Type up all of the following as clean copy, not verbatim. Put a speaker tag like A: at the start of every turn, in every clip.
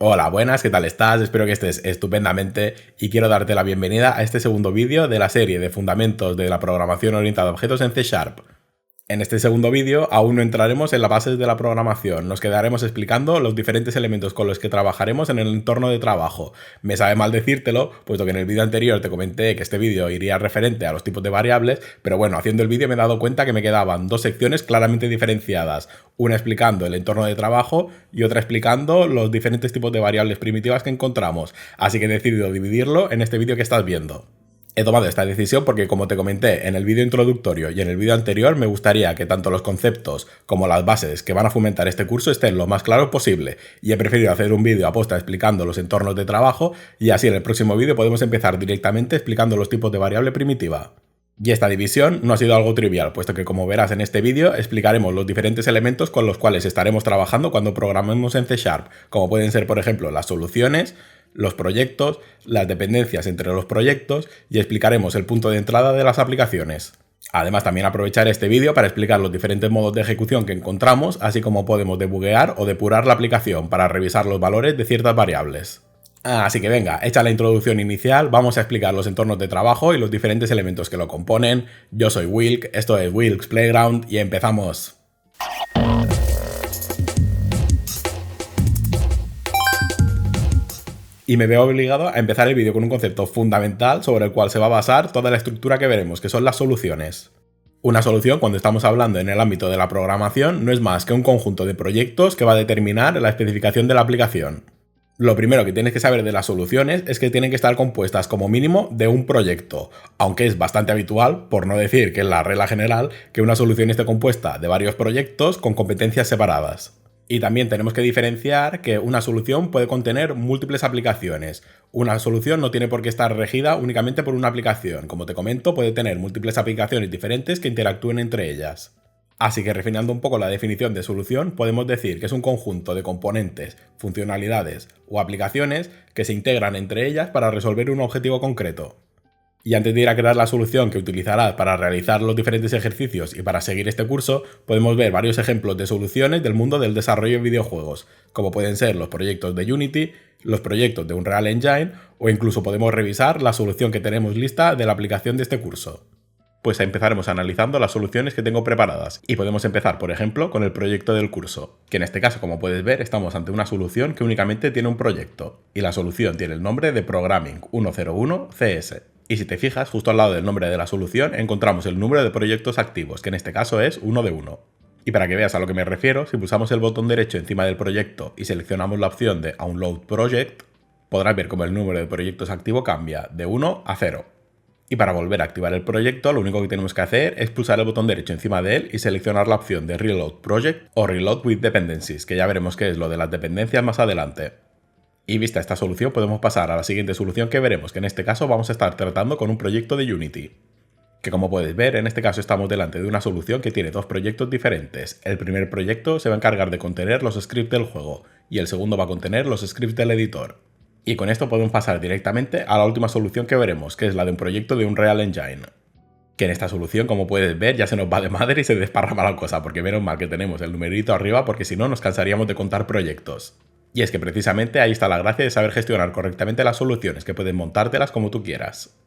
A: Hola, buenas, ¿qué tal estás? Espero que estés estupendamente y quiero darte la bienvenida a este segundo vídeo de la serie de fundamentos de la programación orientada a objetos en C#. En este segundo vídeo aún no entraremos en las bases de la programación, nos quedaremos explicando los diferentes elementos con los que trabajaremos en el entorno de trabajo. Me sabe mal decírtelo, puesto que en el vídeo anterior te comenté que este vídeo iría referente a los tipos de variables, pero bueno, haciendo el vídeo me he dado cuenta que me quedaban dos secciones claramente diferenciadas, una explicando el entorno de trabajo y otra explicando los diferentes tipos de variables primitivas que encontramos, así que he decidido dividirlo en este vídeo que estás viendo. He tomado esta decisión porque, como te comenté en el vídeo introductorio y en el vídeo anterior, me gustaría que tanto los conceptos como las bases que van a fomentar este curso estén lo más claros posible, y he preferido hacer un vídeo aposta explicando los entornos de trabajo, y así en el próximo vídeo podemos empezar directamente explicando los tipos de variable primitiva. Y esta división no ha sido algo trivial, puesto que, como verás en este vídeo, explicaremos los diferentes elementos con los cuales estaremos trabajando cuando programemos en C#, como pueden ser, por ejemplo, las soluciones, los proyectos, las dependencias entre los proyectos, y explicaremos el punto de entrada de las aplicaciones. Además, también aprovecharé este vídeo para explicar los diferentes modos de ejecución que encontramos, así como podemos debuguear o depurar la aplicación para revisar los valores de ciertas variables. Así que venga, hecha la introducción inicial, vamos a explicar los entornos de trabajo y los diferentes elementos que lo componen. Yo soy Wilk, esto es Wilk's Playground y empezamos. Y me veo obligado a empezar el vídeo con un concepto fundamental sobre el cual se va a basar toda la estructura que veremos, que son las soluciones. Una solución, cuando estamos hablando en el ámbito de la programación, no es más que un conjunto de proyectos que va a determinar la especificación de la aplicación. Lo primero que tienes que saber de las soluciones es que tienen que estar compuestas como mínimo de un proyecto, aunque es bastante habitual, por no decir que es la regla general, que una solución esté compuesta de varios proyectos con competencias separadas. Y también tenemos que diferenciar que una solución puede contener múltiples aplicaciones. Una solución no tiene por qué estar regida únicamente por una aplicación. Como te comento, puede tener múltiples aplicaciones diferentes que interactúen entre ellas. Así que, refinando un poco la definición de solución, podemos decir que es un conjunto de componentes, funcionalidades o aplicaciones que se integran entre ellas para resolver un objetivo concreto. Y antes de ir a crear la solución que utilizarás para realizar los diferentes ejercicios y para seguir este curso, podemos ver varios ejemplos de soluciones del mundo del desarrollo de videojuegos, como pueden ser los proyectos de Unity, los proyectos de Unreal Engine, o incluso podemos revisar la solución que tenemos lista de la aplicación de este curso. Pues empezaremos analizando las soluciones que tengo preparadas, y podemos empezar, por ejemplo, con el proyecto del curso, que en este caso, como puedes ver, estamos ante una solución que únicamente tiene un proyecto, y la solución tiene el nombre de Programming 101 CS. Y si te fijas, justo al lado del nombre de la solución encontramos el número de proyectos activos, que en este caso es 1 de 1. Y para que veas a lo que me refiero, si pulsamos el botón derecho encima del proyecto y seleccionamos la opción de Download Project, podrás ver cómo el número de proyectos activo cambia de 1 a 0. Y para volver a activar el proyecto, lo único que tenemos que hacer es pulsar el botón derecho encima de él y seleccionar la opción de Reload Project o Reload with Dependencies, que ya veremos qué es lo de las dependencias más adelante. Y vista esta solución, podemos pasar a la siguiente solución que veremos, que en este caso vamos a estar tratando con un proyecto de Unity. Que, como puedes ver, en este caso estamos delante de una solución que tiene dos proyectos diferentes. El primer proyecto se va a encargar de contener los scripts del juego y el segundo va a contener los scripts del editor. Y con esto podemos pasar directamente a la última solución que veremos, que es la de un proyecto de Unreal Engine. Que en esta solución, como puedes ver, ya se nos va de madre y se desparrama la cosa, porque menos mal que tenemos el numerito arriba, porque si no nos cansaríamos de contar proyectos. Y es que precisamente ahí está la gracia de saber gestionar correctamente las soluciones, que puedes montártelas como tú quieras.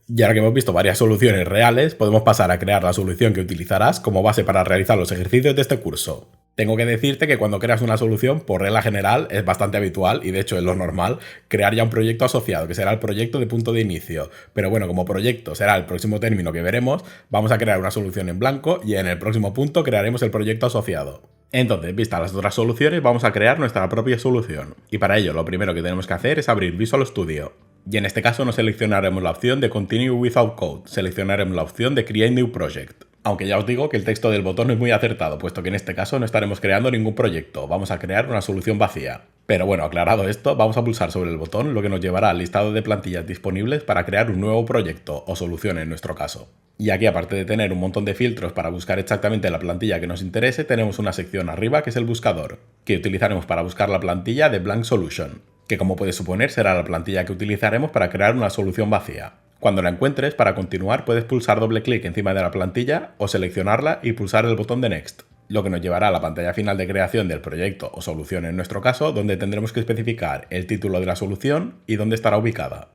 A: Y ahora que hemos visto varias soluciones reales, podemos pasar a crear la solución que utilizarás como base para realizar los ejercicios de este curso. Tengo que decirte que cuando creas una solución, por regla general, es bastante habitual, y de hecho es lo normal, crear ya un proyecto asociado, que será el proyecto de punto de inicio. Pero bueno, como proyecto será el próximo término que veremos, vamos a crear una solución en blanco y en el próximo punto crearemos el proyecto asociado. Entonces, vistas las otras soluciones, vamos a crear nuestra propia solución. Y para ello, lo primero que tenemos que hacer es abrir Visual Studio. Y en este caso no seleccionaremos la opción de Continue Without Code, seleccionaremos la opción de Create New Project. Aunque ya os digo que el texto del botón es muy acertado, puesto que en este caso no estaremos creando ningún proyecto, vamos a crear una solución vacía. Pero bueno, aclarado esto, vamos a pulsar sobre el botón, lo que nos llevará al listado de plantillas disponibles para crear un nuevo proyecto, o solución en nuestro caso. Y aquí, aparte de tener un montón de filtros para buscar exactamente la plantilla que nos interese, tenemos una sección arriba que es el buscador, que utilizaremos para buscar la plantilla de Blank Solution, que, como puedes suponer, será la plantilla que utilizaremos para crear una solución vacía. Cuando la encuentres, para continuar puedes pulsar doble clic encima de la plantilla o seleccionarla y pulsar el botón de Next. lo que nos llevará a la pantalla final de creación del proyecto o solución en nuestro caso, donde tendremos que especificar el título de la solución y dónde estará ubicada.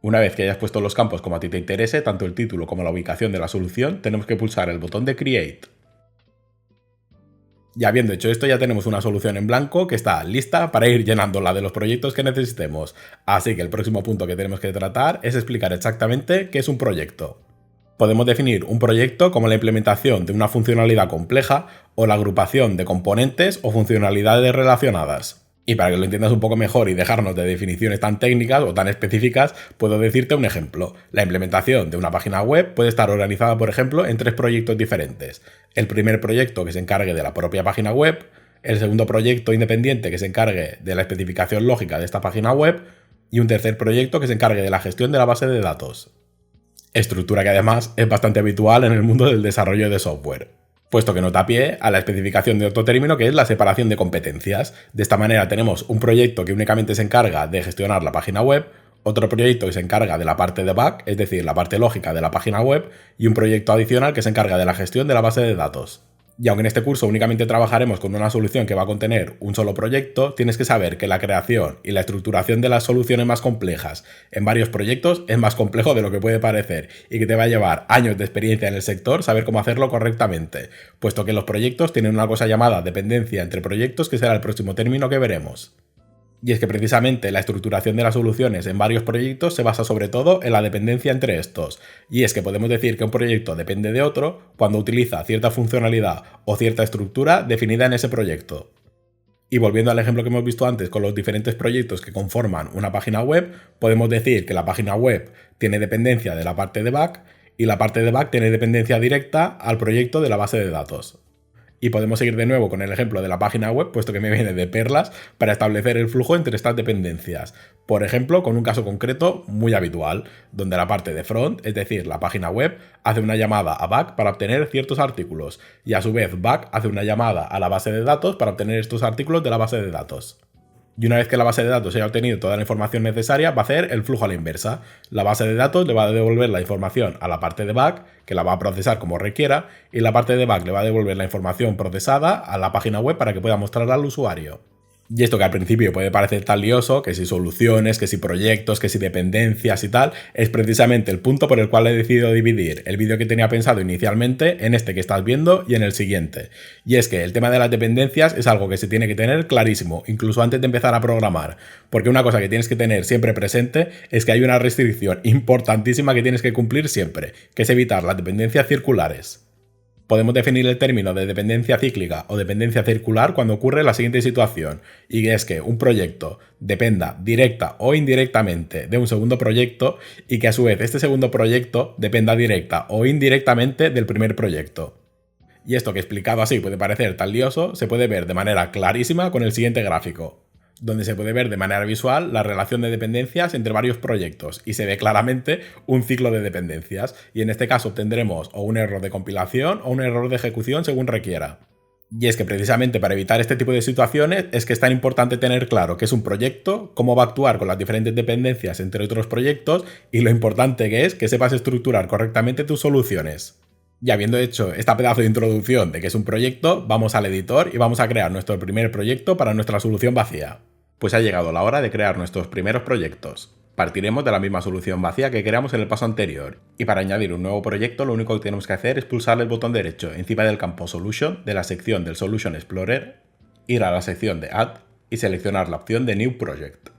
A: Una vez que hayas puesto los campos como a ti te interese, tanto el título como la ubicación de la solución, tenemos que pulsar el botón de Create. Y habiendo hecho esto, ya tenemos una solución en blanco que está lista para ir llenándola de los proyectos que necesitemos. Así que el próximo punto que tenemos que tratar es explicar exactamente qué es un proyecto. Podemos definir un proyecto como la implementación de una funcionalidad compleja o la agrupación de componentes o funcionalidades relacionadas. Y para que lo entiendas un poco mejor y dejarnos de definiciones tan técnicas o tan específicas, puedo decirte un ejemplo. La implementación de una página web puede estar organizada, por ejemplo, en 3 proyectos diferentes. El primer proyecto que se encargue de la propia página web, el segundo proyecto independiente que se encargue de la especificación lógica de esta página web y un tercer proyecto que se encargue de la gestión de la base de datos. Estructura que además es bastante habitual en el mundo del desarrollo de software, puesto que nos da pie a la especificación de otro término que es la separación de competencias. De esta manera tenemos un proyecto que únicamente se encarga de gestionar la página web, otro proyecto que se encarga de la parte de back, es decir, la parte lógica de la página web, y un proyecto adicional que se encarga de la gestión de la base de datos. Y aunque en este curso únicamente trabajaremos con una solución que va a contener un solo proyecto, tienes que saber que la creación y la estructuración de las soluciones más complejas en varios proyectos es más complejo de lo que puede parecer y que te va a llevar años de experiencia en el sector saber cómo hacerlo correctamente, puesto que los proyectos tienen una cosa llamada dependencia entre proyectos, que será el próximo término que veremos. Y es que precisamente la estructuración de las soluciones en varios proyectos se basa sobre todo en la dependencia entre estos. Y es que podemos decir que un proyecto depende de otro cuando utiliza cierta funcionalidad o cierta estructura definida en ese proyecto. Y volviendo al ejemplo que hemos visto antes con los diferentes proyectos que conforman una página web, podemos decir que la página web tiene dependencia de la parte de back y la parte de back tiene dependencia directa al proyecto de la base de datos. Y podemos seguir de nuevo con el ejemplo de la página web, puesto que me viene de perlas, para establecer el flujo entre estas dependencias. Por ejemplo, con un caso concreto muy habitual, donde la parte de front, es decir, la página web, hace una llamada a back para obtener ciertos artículos, y a su vez back hace una llamada a la base de datos para obtener estos artículos de la base de datos. Y una vez que la base de datos haya obtenido toda la información necesaria, va a hacer el flujo a la inversa. La base de datos le va a devolver la información a la parte de back, que la va a procesar como requiera, y la parte de back le va a devolver la información procesada a la página web para que pueda mostrarla al usuario. Y esto que al principio puede parecer tan lioso, que si soluciones, que si proyectos, que si dependencias y tal, es precisamente el punto por el cual he decidido dividir el vídeo que tenía pensado inicialmente en este que estás viendo y en el siguiente. Y es que el tema de las dependencias es algo que se tiene que tener clarísimo, incluso antes de empezar a programar, porque una cosa que tienes que tener siempre presente es que hay una restricción importantísima que tienes que cumplir siempre, que es evitar las dependencias circulares. Podemos definir el término de dependencia cíclica o dependencia circular cuando ocurre la siguiente situación, y es que un proyecto dependa directa o indirectamente de un segundo proyecto y que a su vez este segundo proyecto dependa directa o indirectamente del primer proyecto. Y esto que explicado así puede parecer tan lioso, se puede ver de manera clarísima con el siguiente gráfico, donde se puede ver de manera visual la relación de dependencias entre varios proyectos y se ve claramente un ciclo de dependencias, y en este caso obtendremos o un error de compilación o un error de ejecución según requiera. Y es que precisamente para evitar este tipo de situaciones es que es tan importante tener claro qué es un proyecto, cómo va a actuar con las diferentes dependencias entre otros proyectos y lo importante que es que sepas estructurar correctamente tus soluciones. Y habiendo hecho esta pedazo de introducción de qué es un proyecto, vamos al editor y vamos a crear nuestro primer proyecto para nuestra solución vacía. Pues ha llegado la hora de crear nuestros primeros proyectos. Partiremos de la misma solución vacía que creamos en el paso anterior, y para añadir un nuevo proyecto lo único que tenemos que hacer es pulsar el botón derecho encima del campo Solution de la sección del Solution Explorer, ir a la sección de Add y seleccionar la opción de New Project,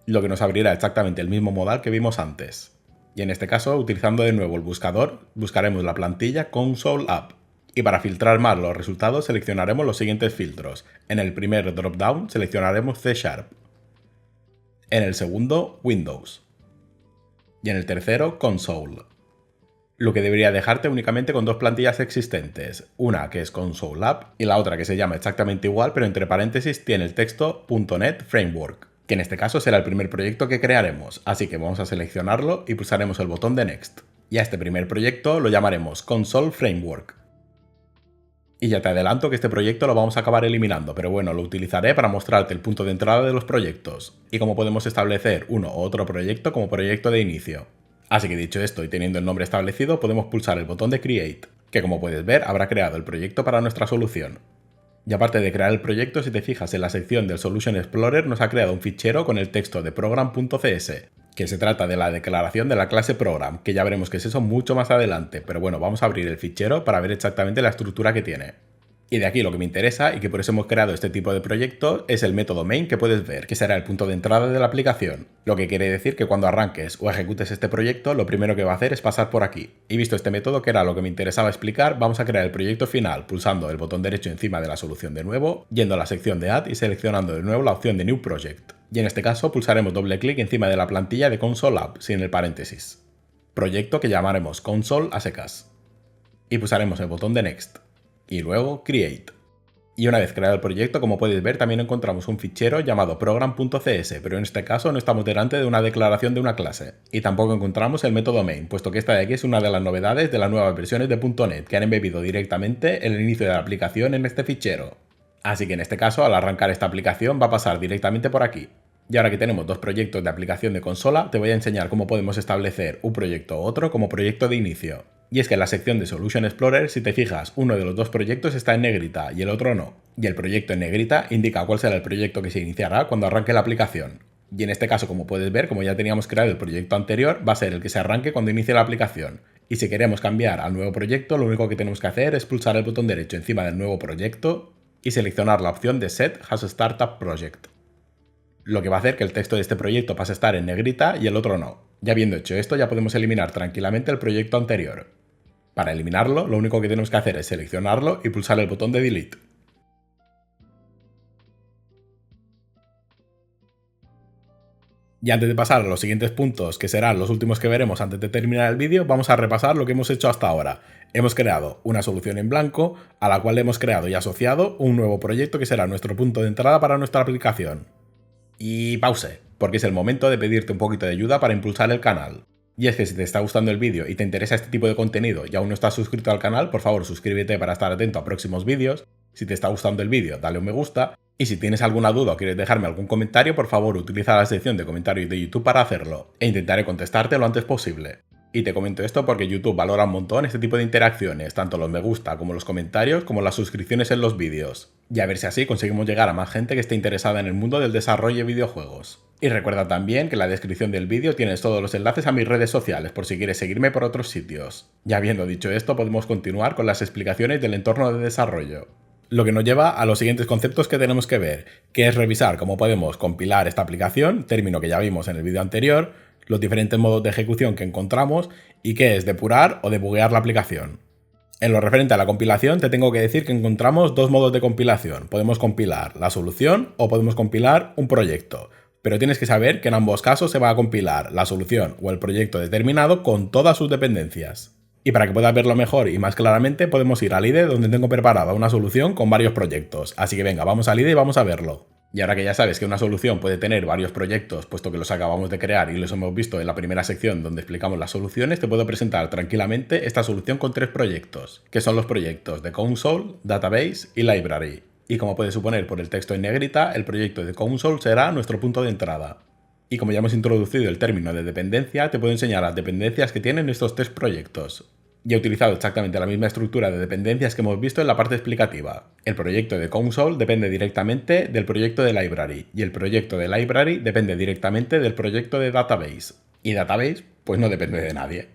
A: lo que nos abrirá exactamente el mismo modal que vimos antes. Y en este caso, utilizando de nuevo el buscador, buscaremos la plantilla Console App. Y para filtrar más los resultados seleccionaremos los siguientes filtros. En el primer dropdown seleccionaremos C#. En el segundo, Windows. Y en el tercero, Console. Lo que debería dejarte únicamente con dos plantillas existentes. Una que es Console App y la otra que se llama exactamente igual, pero entre paréntesis tiene el texto .NET Framework, que en este caso será el primer proyecto que crearemos. Así que vamos a seleccionarlo y pulsaremos el botón de Next. Y a este primer proyecto lo llamaremos Console Framework. Y ya te adelanto que este proyecto lo vamos a acabar eliminando, pero bueno, lo utilizaré para mostrarte el punto de entrada de los proyectos y cómo podemos establecer uno u otro proyecto como proyecto de inicio. Así que dicho esto y teniendo el nombre establecido, podemos pulsar el botón de Create. que como puedes ver habrá creado el proyecto para nuestra solución. Y aparte de crear el proyecto, si te fijas en la sección del Solution Explorer nos ha creado un fichero con el texto de program.cs, que se trata de la declaración de la clase program, que ya veremos qué es eso mucho más adelante, pero bueno, vamos a abrir el fichero para ver exactamente la estructura que tiene. Y de aquí lo que me interesa, y que por eso hemos creado este tipo de proyecto, es el método main que puedes ver, que será el punto de entrada de la aplicación. Lo que quiere decir que cuando arranques o ejecutes este proyecto, lo primero que va a hacer es pasar por aquí. Y visto este método, que era lo que me interesaba explicar, vamos a crear el proyecto final pulsando el botón derecho encima de la solución de nuevo, yendo a la sección de Add y seleccionando de nuevo la opción de New Project. Y en este caso pulsaremos doble clic encima de la plantilla de Console App, sin el paréntesis. Proyecto que llamaremos Console a secas. Y pulsaremos el botón de Next. Y luego Create. Y una vez creado el proyecto, como puedes ver, también encontramos un fichero llamado program.cs, pero en este caso no estamos delante de una declaración de una clase. Y tampoco encontramos el método main, puesto que esta de aquí es una de las novedades de las nuevas versiones de .NET, que han embebido directamente el inicio de la aplicación en este fichero. Así que en este caso, al arrancar esta aplicación, va a pasar directamente por aquí. Y ahora que tenemos dos proyectos de aplicación de consola, te voy a enseñar cómo podemos establecer un proyecto u otro como proyecto de inicio. Y es que en la sección de Solution Explorer, si te fijas, uno de los dos proyectos está en negrita y el otro no. Y el proyecto en negrita indica cuál será el proyecto que se iniciará cuando arranque la aplicación. Y en este caso, como puedes ver, como ya teníamos creado el proyecto anterior, va a ser el que se arranque cuando inicie la aplicación. Y si queremos cambiar al nuevo proyecto, lo único que tenemos que hacer es pulsar el botón derecho encima del nuevo proyecto y seleccionar la opción de Set as Startup Project. Lo que va a hacer que el texto de este proyecto pase a estar en negrita y el otro no. Ya habiendo hecho esto, ya podemos eliminar tranquilamente el proyecto anterior. Para eliminarlo, lo único que tenemos que hacer es seleccionarlo y pulsar el botón de Delete. Y antes de pasar a los siguientes puntos, que serán los últimos que veremos antes de terminar el vídeo, vamos a repasar lo que hemos hecho hasta ahora. Hemos creado una solución en blanco, a la cual hemos creado y asociado un nuevo proyecto que será nuestro punto de entrada para nuestra aplicación. Y pause, porque es el momento de pedirte un poquito de ayuda para impulsar el canal. Y es que si te está gustando el vídeo y te interesa este tipo de contenido y aún no estás suscrito al canal, por favor suscríbete para estar atento a próximos vídeos. Si te está gustando el vídeo, dale un me gusta. Y si tienes alguna duda o quieres dejarme algún comentario, por favor utiliza la sección de comentarios de YouTube para hacerlo, e intentaré contestarte lo antes posible. Y te comento esto porque YouTube valora un montón este tipo de interacciones, tanto los me gusta como los comentarios, como las suscripciones en los vídeos. Y a ver si así conseguimos llegar a más gente que esté interesada en el mundo del desarrollo de videojuegos. Y recuerda también que en la descripción del vídeo tienes todos los enlaces a mis redes sociales por si quieres seguirme por otros sitios. Ya habiendo dicho esto, podemos continuar con las explicaciones del entorno de desarrollo. Lo que nos lleva a los siguientes conceptos que tenemos que ver, que es revisar cómo podemos compilar esta aplicación, término que ya vimos en el vídeo anterior, los diferentes modos de ejecución que encontramos y qué es depurar o debuguear la aplicación. En lo referente a la compilación, te tengo que decir que encontramos dos modos de compilación. Podemos compilar la solución o podemos compilar un proyecto. Pero tienes que saber que en ambos casos se va a compilar la solución o el proyecto determinado con todas sus dependencias. Y para que puedas verlo mejor y más claramente, podemos ir al IDE donde tengo preparada una solución con varios proyectos. Así que venga, vamos al IDE y vamos a verlo. Y ahora que ya sabes que una solución puede tener varios proyectos, puesto que los acabamos de crear y los hemos visto en la primera sección donde explicamos las soluciones, te puedo presentar tranquilamente esta solución con tres proyectos, que son los proyectos de Console, Database y Library. Y como puedes suponer por el texto en negrita, el proyecto de Console será nuestro punto de entrada. Y como ya hemos introducido el término de dependencia, te puedo enseñar las dependencias que tienen estos tres proyectos. Y he utilizado exactamente la misma estructura de dependencias que hemos visto en la parte explicativa. El proyecto de Console depende directamente del proyecto de Library, y el proyecto de Library depende directamente del proyecto de Database. Y Database, pues no depende de nadie.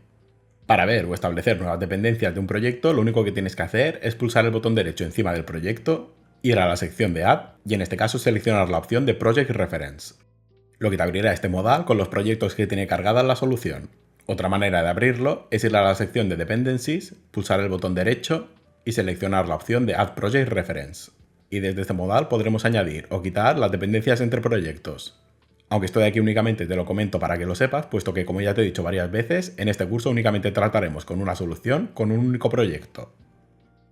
A: Para ver o establecer nuevas dependencias de un proyecto, lo único que tienes que hacer es pulsar el botón derecho encima del proyecto, ir a la sección de Add, y en este caso seleccionar la opción de Project Reference, lo que te abrirá este modal con los proyectos que tiene cargada la solución. Otra manera de abrirlo es ir a la sección de Dependencies, pulsar el botón derecho y seleccionar la opción de Add Project Reference. Y desde este modal podremos añadir o quitar las dependencias entre proyectos. Aunque esto de aquí únicamente te lo comento para que lo sepas, puesto que como ya te he dicho varias veces, en este curso únicamente trataremos con una solución con un único proyecto.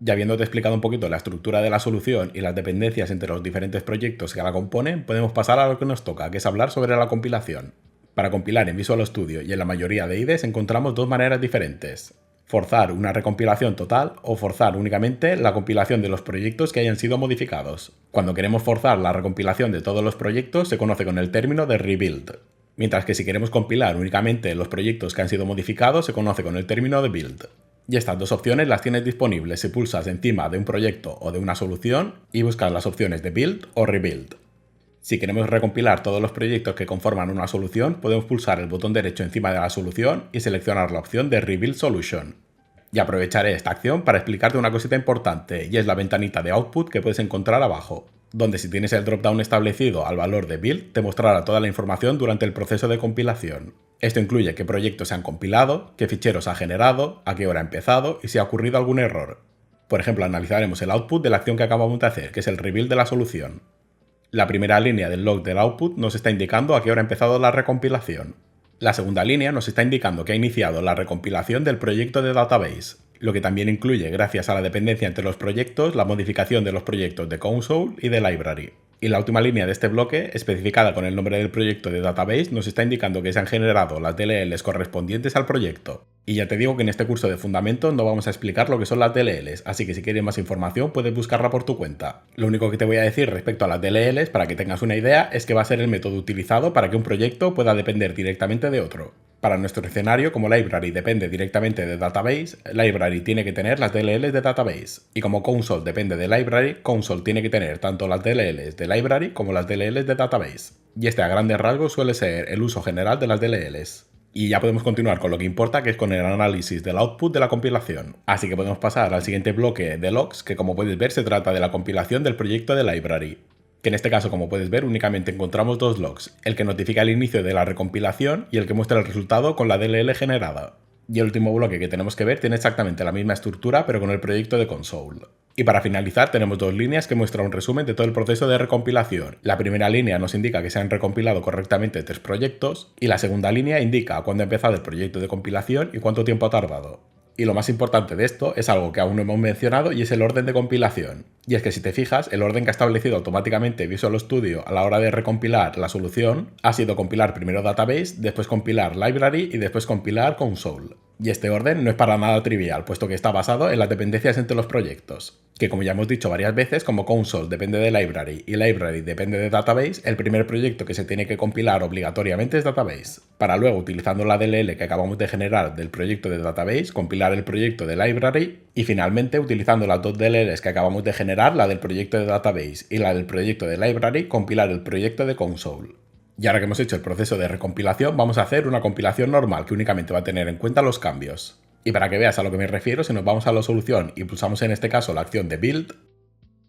A: Ya habiéndote explicado un poquito la estructura de la solución y las dependencias entre los diferentes proyectos que la componen, podemos pasar a lo que nos toca, que es hablar sobre la compilación. Para compilar en Visual Studio y en la mayoría de IDEs encontramos dos maneras diferentes: forzar una recompilación total o forzar únicamente la compilación de los proyectos que hayan sido modificados. Cuando queremos forzar la recompilación de todos los proyectos se conoce con el término de rebuild, mientras que si queremos compilar únicamente los proyectos que han sido modificados se conoce con el término de build. Y estas dos opciones las tienes disponibles si pulsas encima de un proyecto o de una solución y buscas las opciones de Build o Rebuild. Si queremos recompilar todos los proyectos que conforman una solución, podemos pulsar el botón derecho encima de la solución y seleccionar la opción de Rebuild Solution. Y aprovecharé esta acción para explicarte una cosita importante, y es la ventanita de Output que puedes encontrar abajo, donde si tienes el dropdown establecido al valor de Build, te mostrará toda la información durante el proceso de compilación. Esto incluye qué proyectos se han compilado, qué ficheros ha generado, a qué hora ha empezado y si ha ocurrido algún error. Por ejemplo, analizaremos el output de la acción que acabamos de hacer, que es el rebuild de la solución. La primera línea del log del output nos está indicando a qué hora ha empezado la recompilación. La segunda línea nos está indicando que ha iniciado la recompilación del proyecto de database, lo que también incluye, gracias a la dependencia entre los proyectos, la modificación de los proyectos de console y de library. Y la última línea de este bloque, especificada con el nombre del proyecto de database, nos está indicando que se han generado las DLLs correspondientes al proyecto. Y ya te digo que en este curso de fundamentos no vamos a explicar lo que son las DLLs, así que si quieres más información puedes buscarla por tu cuenta. Lo único que te voy a decir respecto a las DLLs, para que tengas una idea, es que va a ser el método utilizado para que un proyecto pueda depender directamente de otro. Para nuestro escenario, como library depende directamente de database, library tiene que tener las DLLs de database. Y como console depende de library, console tiene que tener tanto las DLLs de library como las DLLs de database. Y este a grandes rasgos suele ser el uso general de las DLLs. Y ya podemos continuar con lo que importa, que es con el análisis del output de la compilación. Así que podemos pasar al siguiente bloque de logs, que como puedes ver se trata de la compilación del proyecto de library. Que en este caso, como puedes ver, únicamente encontramos dos logs, el que notifica el inicio de la recompilación y el que muestra el resultado con la DLL generada. Y el último bloque que tenemos que ver tiene exactamente la misma estructura, pero con el proyecto de console. Y para finalizar tenemos dos líneas que muestran un resumen de todo el proceso de recompilación. La primera línea nos indica que se han recompilado correctamente 3 proyectos, y la segunda línea indica cuándo ha empezado el proyecto de compilación y cuánto tiempo ha tardado. Y lo más importante de esto es algo que aún no hemos mencionado, y es el orden de compilación. Y es que si te fijas, el orden que ha establecido automáticamente Visual Studio a la hora de recompilar la solución ha sido compilar primero database, después compilar library y después compilar console. Y este orden no es para nada trivial, puesto que está basado en las dependencias entre los proyectos. Que como ya hemos dicho varias veces, como console depende de library y library depende de database, el primer proyecto que se tiene que compilar obligatoriamente es database, para luego, utilizando la DLL que acabamos de generar del proyecto de database, compilar el proyecto de library y finalmente, utilizando las dos DLLs que acabamos de generar, la del proyecto de database y la del proyecto de library, compilar el proyecto de console. Y ahora que hemos hecho el proceso de recompilación, vamos a hacer una compilación normal que únicamente va a tener en cuenta los cambios. Y para que veas a lo que me refiero, si nos vamos a la solución y pulsamos en este caso la acción de build,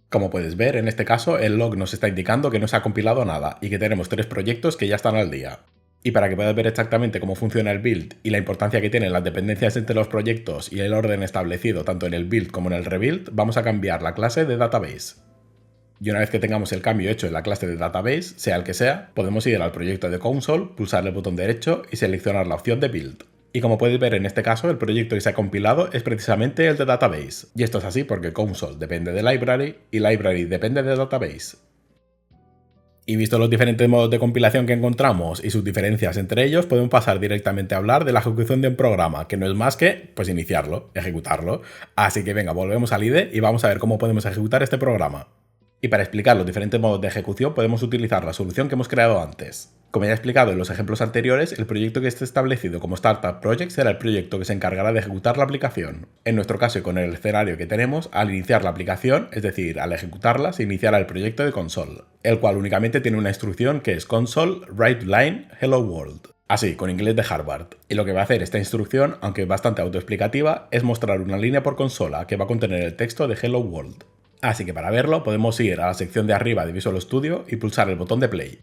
A: como puedes ver, en este caso el log nos está indicando que no se ha compilado nada y que tenemos 3 proyectos que ya están al día. Y para que puedas ver exactamente cómo funciona el build y la importancia que tienen las dependencias entre los proyectos y el orden establecido tanto en el build como en el rebuild, vamos a cambiar la clase de database. Y una vez que tengamos el cambio hecho en la clase de database, sea el que sea, podemos ir al proyecto de console, pulsar el botón derecho y seleccionar la opción de build. Y como puedes ver en este caso, el proyecto que se ha compilado es precisamente el de database. Y esto es así porque console depende de library y library depende de database. Y visto los diferentes modos de compilación que encontramos y sus diferencias entre ellos, podemos pasar directamente a hablar de la ejecución de un programa, que no es más que, pues iniciarlo, ejecutarlo. Así que venga, volvemos al IDE y vamos a ver cómo podemos ejecutar este programa. Y para explicar los diferentes modos de ejecución podemos utilizar la solución que hemos creado antes. Como ya he explicado en los ejemplos anteriores, el proyecto que esté establecido como Startup Project será el proyecto que se encargará de ejecutar la aplicación. En nuestro caso y con el escenario que tenemos, al iniciar la aplicación, es decir, al ejecutarla, se iniciará el proyecto de console, el cual únicamente tiene una instrucción que es console write line hello world. Así, con inglés de Harvard. Y lo que va a hacer esta instrucción, aunque es bastante autoexplicativa, es mostrar una línea por consola que va a contener el texto de hello world. Así que para verlo podemos ir a la sección de arriba de Visual Studio y pulsar el botón de play.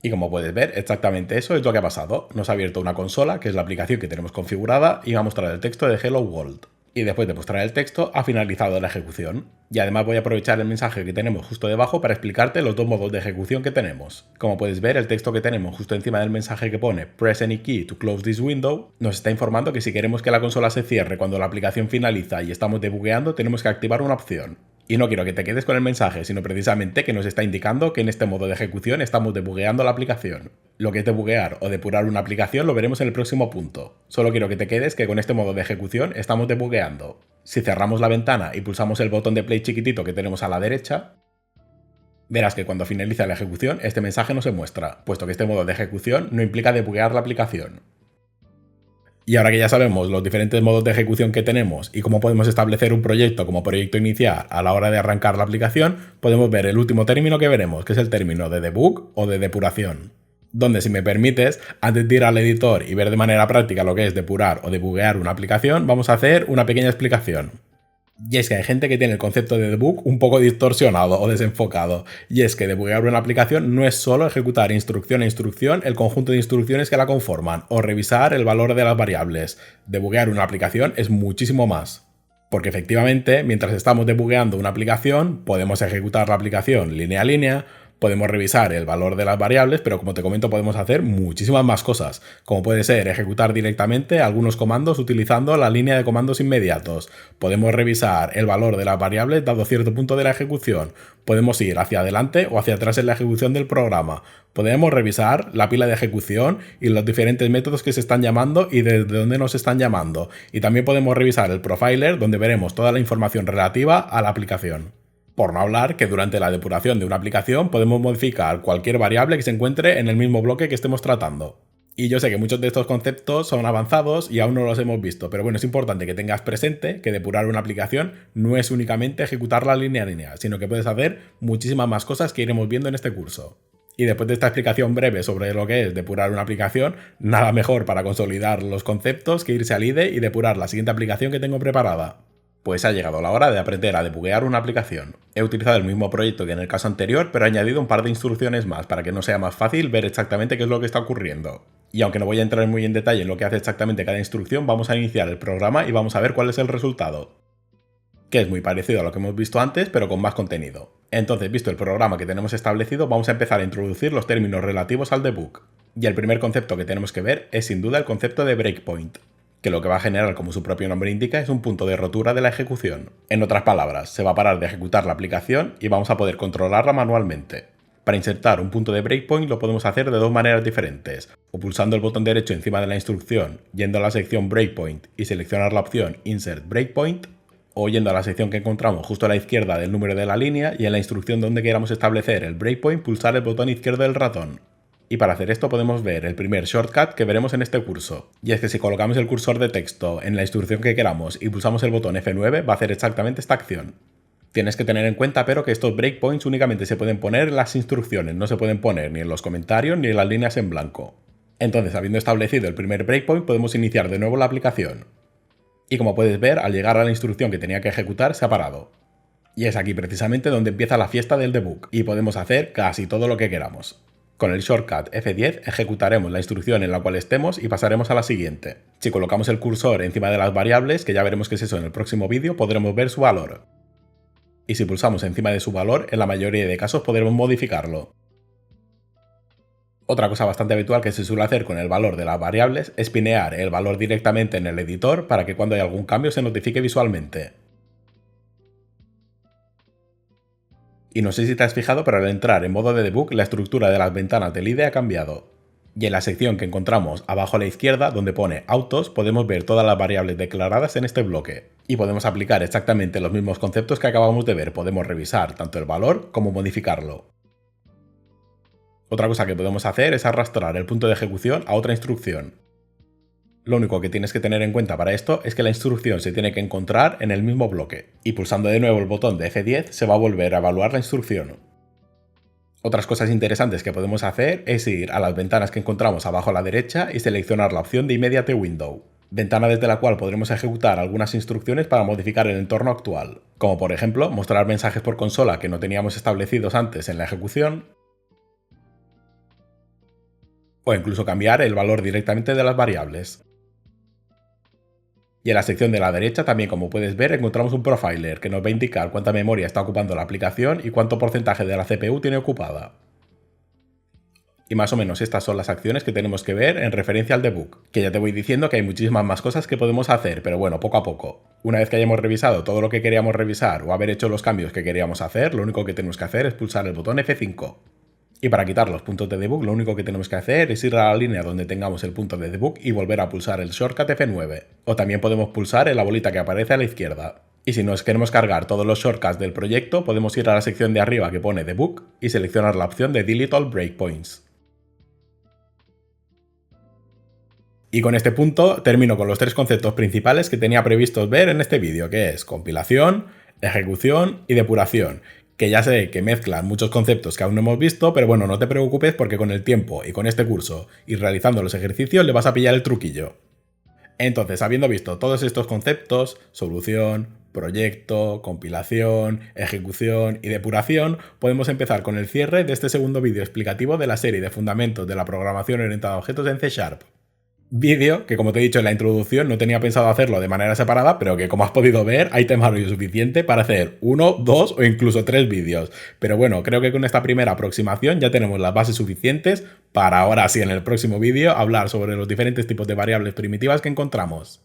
A: Y como puedes ver, exactamente eso es lo que ha pasado. Nos ha abierto una consola, que es la aplicación que tenemos configurada, y va a mostrar el texto de Hello World. Y después de mostrar el texto, ha finalizado la ejecución. Y además voy a aprovechar el mensaje que tenemos justo debajo para explicarte los dos modos de ejecución que tenemos. Como puedes ver, el texto que tenemos justo encima del mensaje que pone Press any key to close this window nos está informando que si queremos que la consola se cierre cuando la aplicación finaliza y estamos debugueando, tenemos que activar una opción. Y no quiero que te quedes con el mensaje, sino precisamente que nos está indicando que en este modo de ejecución estamos debugueando la aplicación. Lo que es debuguear o depurar una aplicación lo veremos en el próximo punto. Solo quiero que te quedes que con este modo de ejecución estamos debugueando. Si cerramos la ventana y pulsamos el botón de play chiquitito que tenemos a la derecha, verás que cuando finaliza la ejecución este mensaje no se muestra, puesto que este modo de ejecución no implica debuguear la aplicación. Y ahora que ya sabemos los diferentes modos de ejecución que tenemos y cómo podemos establecer un proyecto como proyecto inicial a la hora de arrancar la aplicación, podemos ver el último término que veremos, que es el término de debug o de depuración. Donde, si me permites, antes de ir al editor y ver de manera práctica lo que es depurar o debuguear una aplicación, vamos a hacer una pequeña explicación. Y es que hay gente que tiene el concepto de debug un poco distorsionado o desenfocado. Y es que debuguear una aplicación no es solo ejecutar instrucción a instrucción el conjunto de instrucciones que la conforman o revisar el valor de las variables. Debuguear una aplicación es muchísimo más. Porque efectivamente, mientras estamos debugueando una aplicación, podemos ejecutar la aplicación línea a línea, podemos revisar el valor de las variables, pero como te comento podemos hacer muchísimas más cosas, como puede ser ejecutar directamente algunos comandos utilizando la línea de comandos inmediatos. Podemos revisar el valor de las variables dado cierto punto de la ejecución. Podemos ir hacia adelante o hacia atrás en la ejecución del programa. Podemos revisar la pila de ejecución y los diferentes métodos que se están llamando y desde dónde nos están llamando. Y también podemos revisar el profiler, donde veremos toda la información relativa a la aplicación. Por no hablar que durante la depuración de una aplicación podemos modificar cualquier variable que se encuentre en el mismo bloque que estemos tratando. Y yo sé que muchos de estos conceptos son avanzados y aún no los hemos visto, pero bueno, es importante que tengas presente que depurar una aplicación no es únicamente ejecutarla línea a línea, sino que puedes hacer muchísimas más cosas que iremos viendo en este curso. Y después de esta explicación breve sobre lo que es depurar una aplicación, nada mejor para consolidar los conceptos que irse al IDE y depurar la siguiente aplicación que tengo preparada. Pues ha llegado la hora de aprender a debuguear una aplicación. He utilizado el mismo proyecto que en el caso anterior, pero he añadido un par de instrucciones más para que no sea más fácil ver exactamente qué es lo que está ocurriendo. Y aunque no voy a entrar muy en detalle en lo que hace exactamente cada instrucción, vamos a iniciar el programa y vamos a ver cuál es el resultado. Que es muy parecido a lo que hemos visto antes, pero con más contenido. Entonces, visto el programa que tenemos establecido, vamos a empezar a introducir los términos relativos al debug. Y el primer concepto que tenemos que ver es sin duda el concepto de breakpoint, que lo que va a generar, como su propio nombre indica, es un punto de rotura de la ejecución. En otras palabras, se va a parar de ejecutar la aplicación y vamos a poder controlarla manualmente. Para insertar un punto de breakpoint lo podemos hacer de dos maneras diferentes, o pulsando el botón derecho encima de la instrucción, yendo a la sección Breakpoint y seleccionar la opción Insert Breakpoint, o yendo a la sección que encontramos justo a la izquierda del número de la línea y en la instrucción donde queramos establecer el breakpoint pulsar el botón izquierdo del ratón. Y para hacer esto podemos ver el primer shortcut que veremos en este curso. Y es que si colocamos el cursor de texto en la instrucción que queramos y pulsamos el botón F9 va a hacer exactamente esta acción. Tienes que tener en cuenta pero que estos breakpoints únicamente se pueden poner en las instrucciones, no se pueden poner ni en los comentarios ni en las líneas en blanco. Entonces, habiendo establecido el primer breakpoint, podemos iniciar de nuevo la aplicación. Y como puedes ver, al llegar a la instrucción que tenía que ejecutar se ha parado. Y es aquí precisamente donde empieza la fiesta del debug, y podemos hacer casi todo lo que queramos. Con el shortcut F10 ejecutaremos la instrucción en la cual estemos y pasaremos a la siguiente. Si colocamos el cursor encima de las variables, que ya veremos qué es eso en el próximo vídeo, podremos ver su valor. Y si pulsamos encima de su valor, en la mayoría de casos podremos modificarlo. Otra cosa bastante habitual que se suele hacer con el valor de las variables es pinear el valor directamente en el editor para que cuando hay algún cambio se notifique visualmente. Y no sé si te has fijado, pero al entrar en modo de debug, la estructura de las ventanas del IDE ha cambiado. Y en la sección que encontramos abajo a la izquierda, donde pone autos, podemos ver todas las variables declaradas en este bloque. Y podemos aplicar exactamente los mismos conceptos que acabamos de ver. Podemos revisar tanto el valor como modificarlo. Otra cosa que podemos hacer es arrastrar el punto de ejecución a otra instrucción. Lo único que tienes que tener en cuenta para esto es que la instrucción se tiene que encontrar en el mismo bloque, y pulsando de nuevo el botón de F10 se va a volver a evaluar la instrucción. Otras cosas interesantes que podemos hacer es ir a las ventanas que encontramos abajo a la derecha y seleccionar la opción de Immediate Window, ventana desde la cual podremos ejecutar algunas instrucciones para modificar el entorno actual, como por ejemplo mostrar mensajes por consola que no teníamos establecidos antes en la ejecución, o incluso cambiar el valor directamente de las variables. Y en la sección de la derecha también, como puedes ver, encontramos un profiler que nos va a indicar cuánta memoria está ocupando la aplicación y cuánto porcentaje de la CPU tiene ocupada. Y más o menos estas son las acciones que tenemos que ver en referencia al debug, que ya te voy diciendo que hay muchísimas más cosas que podemos hacer, pero bueno, poco a poco. Una vez que hayamos revisado todo lo que queríamos revisar o haber hecho los cambios que queríamos hacer, lo único que tenemos que hacer es pulsar el botón F5. Y para quitar los puntos de debug, lo único que tenemos que hacer es ir a la línea donde tengamos el punto de debug y volver a pulsar el shortcut F9. O también podemos pulsar en la bolita que aparece a la izquierda. Y si nos queremos cargar todos los shortcuts del proyecto, podemos ir a la sección de arriba que pone Debug y seleccionar la opción de Delete All Breakpoints. Y con este punto termino con los 3 conceptos principales que tenía previstos ver en este vídeo, que es compilación, ejecución y depuración, que ya sé que mezclan muchos conceptos que aún no hemos visto, pero bueno, no te preocupes porque con el tiempo y con este curso y realizando los ejercicios le vas a pillar el truquillo. Entonces, habiendo visto todos estos conceptos, solución, proyecto, compilación, ejecución y depuración, podemos empezar con el cierre de este segundo vídeo explicativo de la serie de fundamentos de la programación orientada a objetos en C#. Vídeo que, como te he dicho en la introducción, no tenía pensado hacerlo de manera separada, pero que, como has podido ver, hay temario suficiente para hacer 1, 2 o incluso 3 vídeos. Pero bueno, creo que con esta primera aproximación ya tenemos las bases suficientes para ahora sí en el próximo vídeo hablar sobre los diferentes tipos de variables primitivas que encontramos.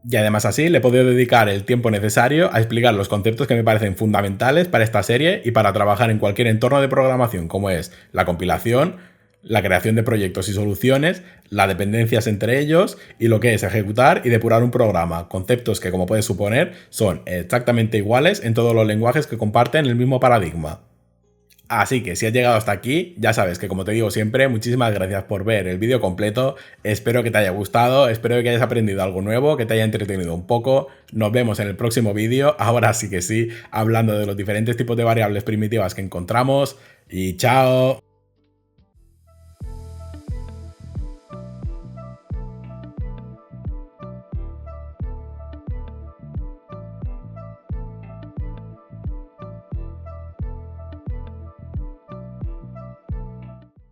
A: Y además así le he podido dedicar el tiempo necesario a explicar los conceptos que me parecen fundamentales para esta serie y para trabajar en cualquier entorno de programación, como es la compilación, la creación de proyectos y soluciones, las dependencias entre ellos y lo que es ejecutar y depurar un programa, conceptos que, como puedes suponer, son exactamente iguales en todos los lenguajes que comparten el mismo paradigma. Así que si has llegado hasta aquí, ya sabes que, como te digo siempre, muchísimas gracias por ver el vídeo completo, espero que te haya gustado, espero que hayas aprendido algo nuevo, que te haya entretenido un poco, nos vemos en el próximo vídeo, ahora sí que sí, hablando de los diferentes tipos de variables primitivas que encontramos, y chao.